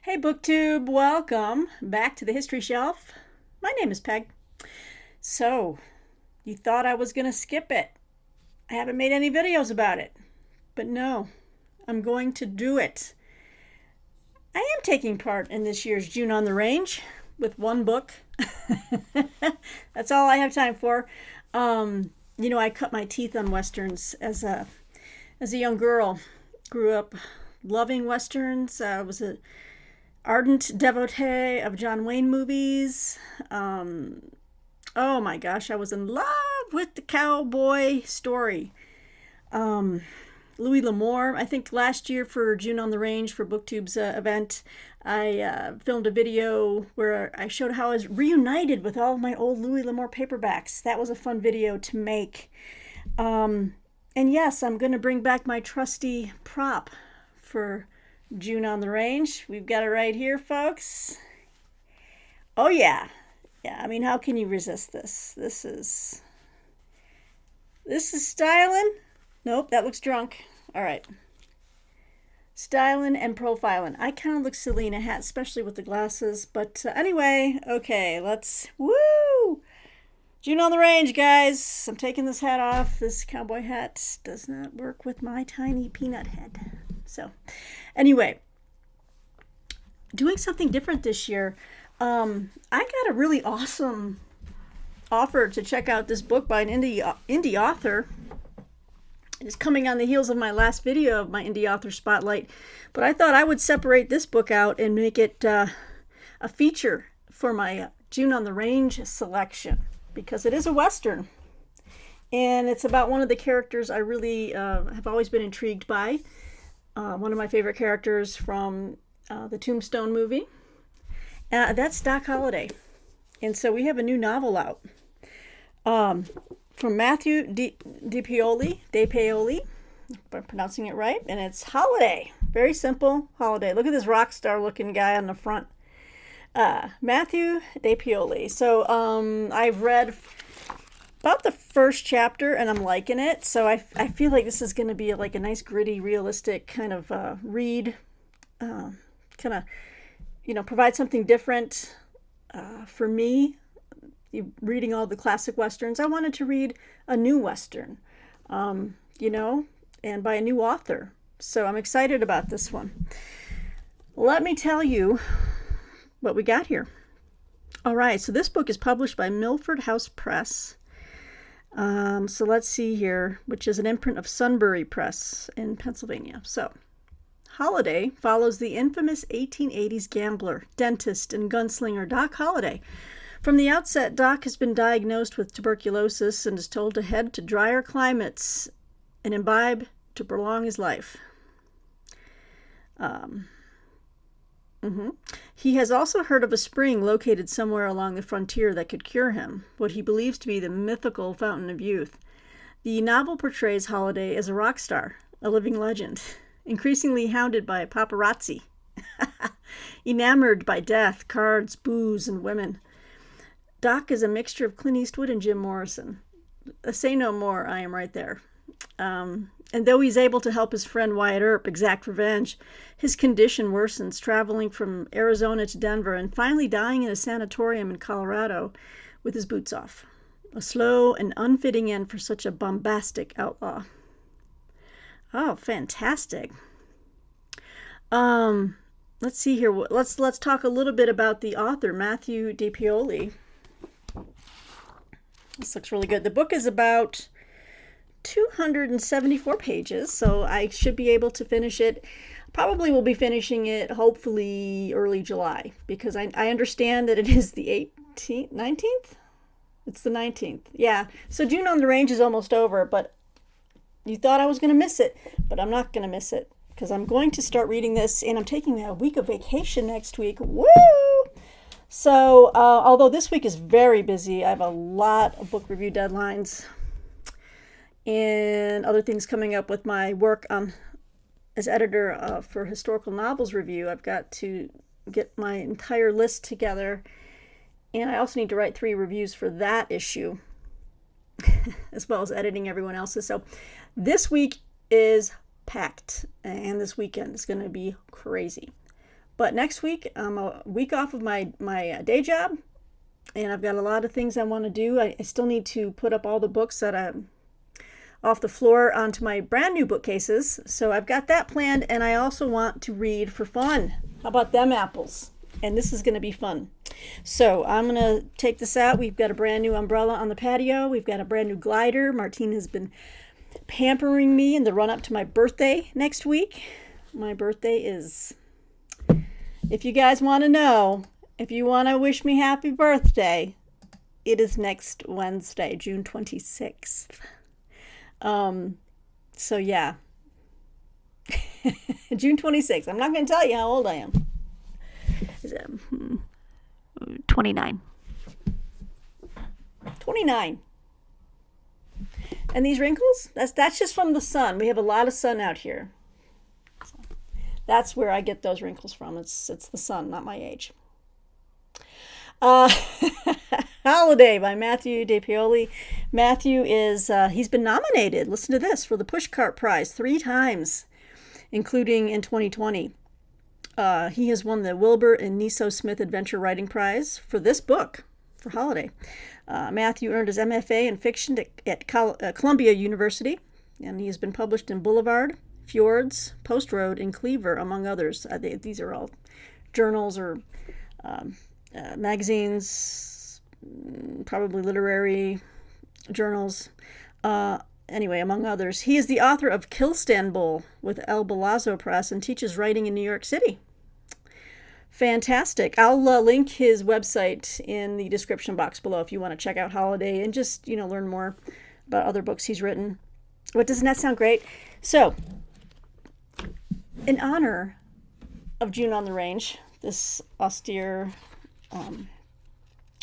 Hey BookTube, welcome back to the History Shelf. My name is Peg. So, you thought I was going to skip it. I haven't made any videos about it. But no, I'm going to do it. I am taking part in this year's June on the Range with one book. That's all I have time for. I cut my teeth on Westerns as a young girl. Grew up loving Westerns. I was a ardent devotee of John Wayne movies. Oh my gosh, I was in love with the cowboy story. Louis L'Amour, I think last year for June on the Range for BookTube's event, I filmed a video where I showed how I was reunited with all of my old Louis L'Amour paperbacks. That was a fun video to make. And yes, I'm going to bring back my trusty prop for June on the Range. We've got it right here, folks. Oh yeah. Yeah, I mean, how can you resist this? This is styling. Nope, that looks drunk. All right. Styling and profiling. I kind of look silly in a hat, especially with the glasses. But anyway, okay, woo! June on the Range, guys. I'm taking this hat off. This cowboy hat does not work with my tiny peanut head. So, anyway, doing something different this year. I got a really awesome offer to check out this book by an indie author. It's coming on the heels of my last video of my indie author spotlight, but I thought I would separate this book out and make it a feature for my June on the Range selection, because it is a Western. And it's about one of the characters I really have always been intrigued by. One of my favorite characters from the Tombstone movie. That's Doc Holliday. And so we have a new novel out from Matthew Paoli, if I'm pronouncing it right. And it's Holliday. Very simple, Holliday. Look at this rock star looking guy on the front. Matthew Paoli. So I've read about the first chapter and I'm liking it. So I feel like this is going to be like a nice, gritty, realistic kind of read. Kind of, provide something different for me. Reading all the classic Westerns, I wanted to read a new Western, and by a new author. So I'm excited about this one. Let me tell you what we got here. All right, so this book is published by Milford House Press. So let's see here, which is an imprint of Sunbury Press in Pennsylvania. So Holliday follows the infamous 1880s gambler, dentist, and gunslinger Doc Holliday. From the outset, Doc has been diagnosed with tuberculosis and is told to head to drier climates and imbibe to prolong his life. He has also heard of a spring located somewhere along the frontier that could cure him, what he believes to be the mythical fountain of youth. The novel portrays Holliday as a rock star, a living legend, increasingly hounded by paparazzi, enamored by death, cards, booze, and women. Doc is a mixture of Clint Eastwood and Jim Morrison. Say no more, I am right there. And though he's able to help his friend Wyatt Earp exact revenge, his condition worsens, traveling from Arizona to Denver and finally dying in a sanatorium in Colorado with his boots off. A slow and unfitting end for such a bombastic outlaw. Oh, fantastic. Let's see here. Let's talk a little bit about the author, Matthew Paoli. This looks really good. The book is about 274 pages, so I should be able to finish it. Probably will be finishing it hopefully early July, because I understand that it is the 18th, 19th? It's the 19th. Yeah, so June on the Range is almost over, but you thought I was going to miss it, but I'm not going to miss it, because I'm going to start reading this, and I'm taking a week of vacation next week. Woo! So, although this week is very busy, I have a lot of book review deadlines and other things coming up with my work as editor for Historical Novels Review. I've got to get my entire list together, and I also need to write 3 reviews for that issue, as well as editing everyone else's. So this week is packed, and this weekend is going to be crazy. But next week, I'm a week off of my day job, and I've got a lot of things I want to do. I still need to put up all the books that I'm off the floor onto my brand new bookcases. So I've got that planned, and I also want to read for fun. How about them apples? And this is going to be fun. So I'm going to take this out. We've got a brand new umbrella on the patio. We've got a brand new glider. Martine has been pampering me in the run up to my birthday next week. My birthday is, if you guys want to know, if you want to wish me happy birthday, it is next Wednesday, June 26th. So yeah, June 26th. I'm not going to tell you how old I am. Is it 29? 29. And these wrinkles, that's just from the sun. We have a lot of sun out here. So that's where I get those wrinkles from. It's the sun, not my age. Holliday by Matthew de Paoli. Matthew is, he's been nominated, listen to this, for the Pushcart Prize 3 times, including in 2020. He has won the Wilbur and Niso Smith Adventure Writing Prize for this book, for Holliday. Matthew earned his MFA in fiction at Columbia University, and he has been published in Boulevard, Fjords, Post Road, and Cleaver, among others. These are all journals or magazines, probably literary journals. Anyway, among others. He is the author of Kilstanbul with El Balazzo Press and teaches writing in New York City. Fantastic. I'll link his website in the description box below if you want to check out Holliday and just, learn more about other books he's written. But doesn't that sound great? So, in honor of June on the Range, this austere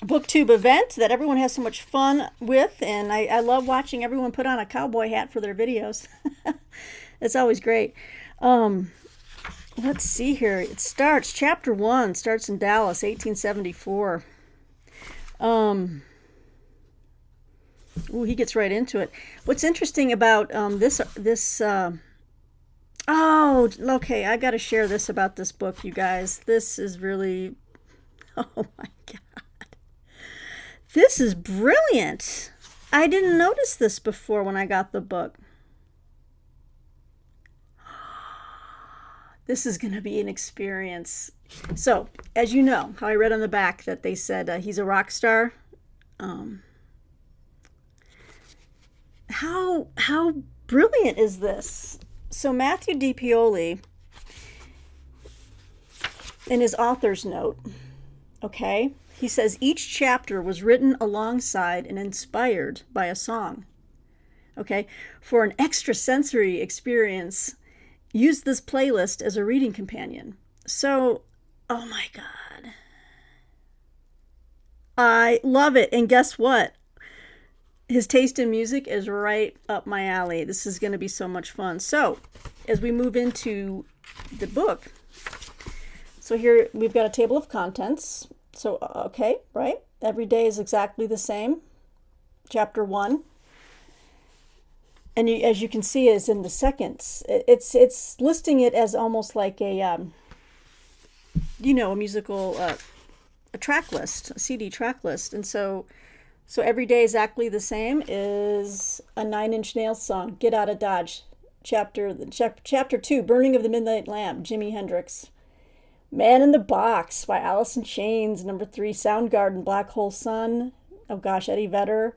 booktube event that everyone has so much fun with, and I love watching everyone put on a cowboy hat for their videos. It's always great. Let's see here. It starts, chapter 1 starts in Dallas, 1874. He gets right into it. What's interesting about this oh, okay, I got to share this about this book, you guys. This is really, oh my God. This is brilliant. I didn't notice this before when I got the book. This is going to be an experience. So, as you know, how I read on the back that they said he's a rock star. How brilliant is this? So Matthew de Paoli, in his author's note, okay, he says each chapter was written alongside and inspired by a song. Okay, for an extrasensory experience, use this playlist as a reading companion. So, oh my God. I love it. And guess what? His taste in music is right up my alley. This is going to be so much fun. So, as we move into the book, so here we've got a table of contents. So, okay, right? Every day is exactly the same. Chapter 1. And as you can see, is in the seconds. It's listing it as almost like a musical a track list, a CD track list. And so every day exactly the same is a Nine Inch Nails song, Get Out of Dodge. Chapter 2, Burning of the Midnight Lamp, Jimi Hendrix. Man in the Box by Alice in Chains. Number 3, Soundgarden, Black Hole Sun. Oh gosh, Eddie Vedder.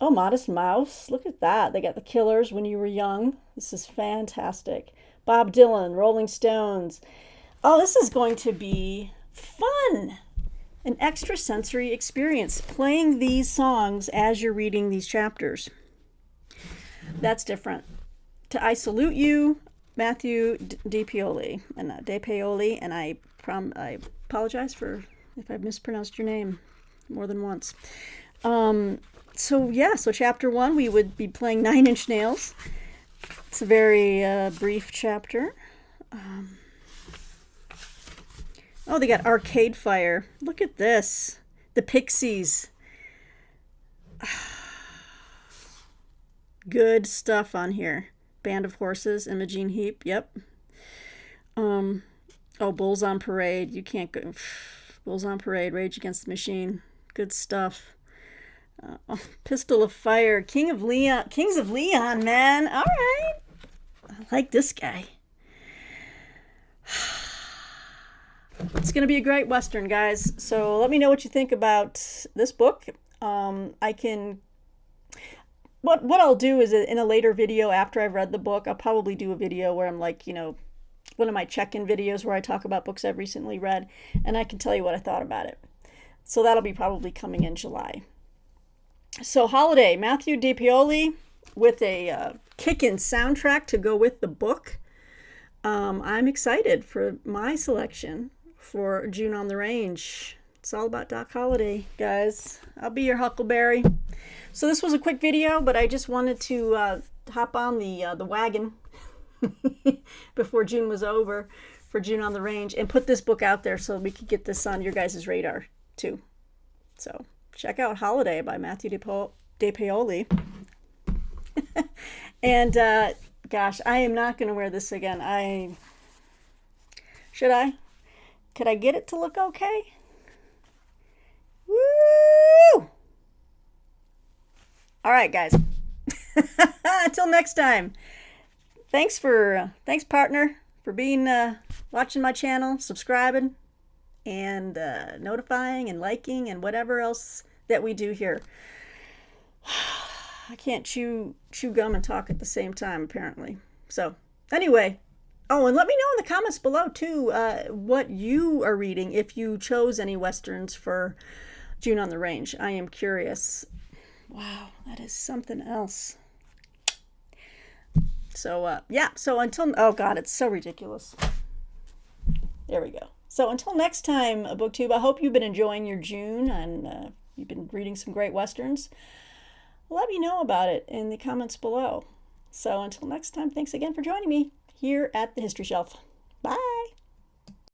Oh, Modest Mouse. Look at that. They got the Killers, When You Were Young. This is fantastic. Bob Dylan, Rolling Stones. Oh, this is going to be fun. An extrasensory experience, playing these songs as you're reading these chapters. That's different. To I Salute You, Matthew de Paoli, and I apologize for if I've mispronounced your name more than once. So chapter 1, we would be playing Nine Inch Nails. It's a very brief chapter. They got Arcade Fire. Look at this. The Pixies. Good stuff on here. Band of Horses, Imogene Heap. Yep. Oh, Bulls on Parade. You can't go. Bulls on Parade, Rage Against the Machine. Good stuff. Oh, Pistol of Fire, King of Leon. Kings of Leon, man. All right. I like this guy. It's going to be a great Western, guys. So let me know what you think about this book. I can... What I'll do is in a later video after I've read the book, I'll probably do a video where I'm like, one of my check-in videos where I talk about books I've recently read, and I can tell you what I thought about it. So that'll be probably coming in July. So Holliday, Matthew de Paoli, with a kick-in soundtrack to go with the book. I'm excited for my selection for June on the Range. It's all about Doc Holliday, guys. I'll be your Huckleberry. So this was a quick video, but I just wanted to hop on the wagon before June was over for June on the Range and put this book out there so we could get this on your guys' radar too. So check out Holliday by Matthew de Paoli. And gosh, I am not going to wear this again. Should I? Could I get it to look okay? Woo! All right, guys. Until next time. Thanks partner, for being watching my channel, subscribing, and notifying and liking and whatever else that we do here. I can't chew gum and talk at the same time, apparently. So anyway, oh, and let me know in the comments below too what you are reading, if you chose any Westerns for June on the Range. I am curious. Wow, that is something else. So yeah, so until, oh God, it's so ridiculous. There we go. So until next time, BookTube, I hope you've been enjoying your June and you've been reading some great Westerns. Let me know about it in the comments below. So until next time, thanks again for joining me here at the History Shelf.